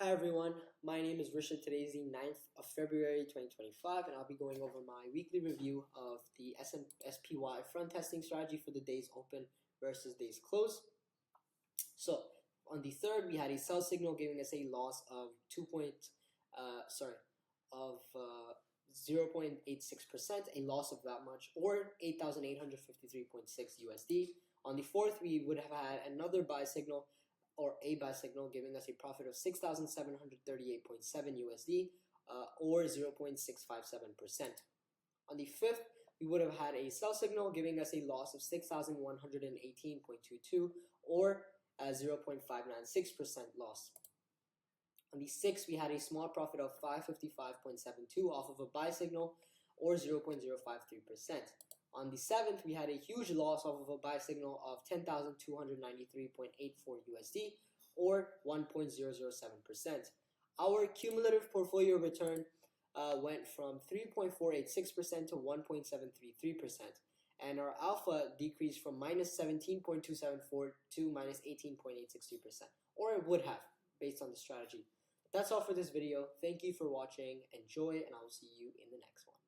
Hi everyone, my name is Rishad. Today is the 9th of February 2025 and I'll be going over my weekly review of the SPY front testing strategy for the days open versus days close. So on the 3rd we had a sell signal giving us a loss of 0.86%, a loss of that much, or 8,853.6 USD. On the 4th we would have had another buy signal or a buy signal giving us a profit of 6,738.7 USD or 0.657%. On the 5th, we would have had a sell signal giving us a loss of 6,118.22 or 0.596% loss. On the 6th, we had a small profit of 555.72 off of a buy signal or 0.053%. On the 7th, we had a huge loss off of a buy signal of 10,293.84 USD or 1.007%. Our cumulative portfolio return went from 3.486% to 1.733%, and our alpha decreased from minus 17.274 to minus 18.862%, or it would have based on the strategy. That's all for this video. Thank you for watching. Enjoy, and I will see you in the next one.